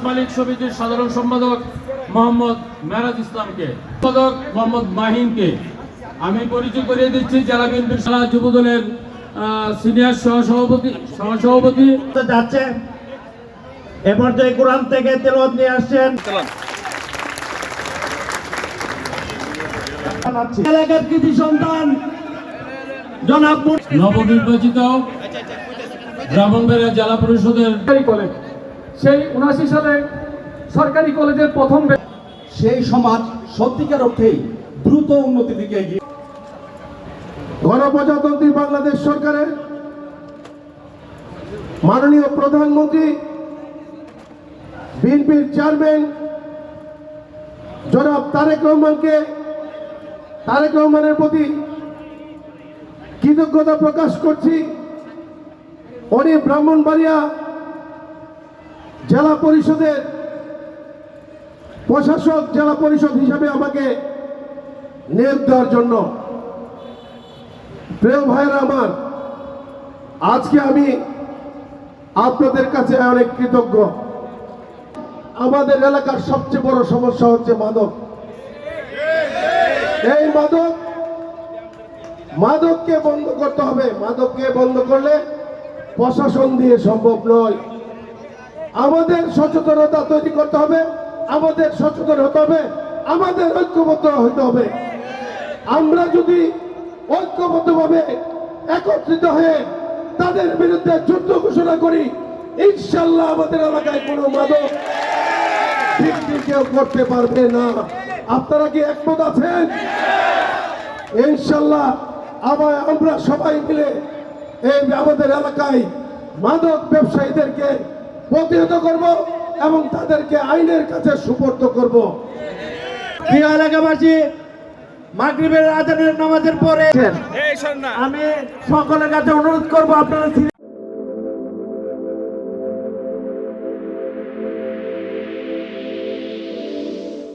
মালিক সমিতির সাধারণ সম্পাদক মোহাম্মদ মেরাজ ইসলামকে, সম্পাদক মোহাম্মদ মাহিনকে আমি পরিচয় করিয়ে দিচ্ছি। জেলা বিএনপির জেলা যুবদলের সিনিয়র সহসভাপতি যাচ্ছে। এ পর্যায়ে কোরআন থেকে তেলাওয়াত নিয়ে আসছেন এলাকার কৃতি সন্তান জনাব নবনির্বাচিত ব্রাহ্মণবাড়িয়া জেলা পরিষদের কলেজ, সেই ৭৯ সালে সরকারি কলেজের প্রথম সেই সমাজ সত্যিকার অর্থেই দ্রুত উন্নতির দিকে এগিয়ে। গণপ্রজাতন্ত্রী বাংলাদেশ সরকারের মাননীয় প্রধানমন্ত্রী বিএনপির চেয়ারম্যান জনাব তারেক রহমানের প্রতি কৃতজ্ঞতা প্রকাশ করছি। উনি ব্রাহ্মণবাড়িয়া জেলা পরিষদের প্রশাসক, জেলা পরিষদ হিসাবে আমাকে নিয়োগ দেওয়ার জন্য। প্রিয় ভাইরা আমার, আজকে আমি আপনাদের কাছে অনেক কৃতজ্ঞ। আমাদের এলাকার সবচেয়ে বড় সমস্যা হচ্ছে মাদক। এই মাদককে বন্ধ করতে হবে। মাদককে বন্ধ করলে প্রশাসন দিয়ে সম্ভব নয়। আমাদের সচেতনতা তৈরি করতে হবে, আমাদের সচেতন হতে হবে, আমাদের ঐক্যবদ্ধ হতে হবে। আমরা যদি ঐক্যবদ্ধভাবে একত্রিত হয়ে তাদের বিরুদ্ধে যুদ্ধ ঘোষণা করি, ইনশাল্লাহ আমাদের এলাকায় কোনো মাদক বিক্রি কেউ করতে পারবে না। আপনারা কি একমত আছেন? ইনশাল্লাহ আমরা সবাই মিলে এই আমাদের এলাকায় মাদক ব্যবসায়ীদেরকে প্রতিহত করব এবং তাদেরকে আইনের কাছে সুপর্দ করব। প্রিয় এলাকাবাসী, মাগরিবের আজানের নামাজের পরে আমি সকলের কাছে অনুরোধ করবো আপনারা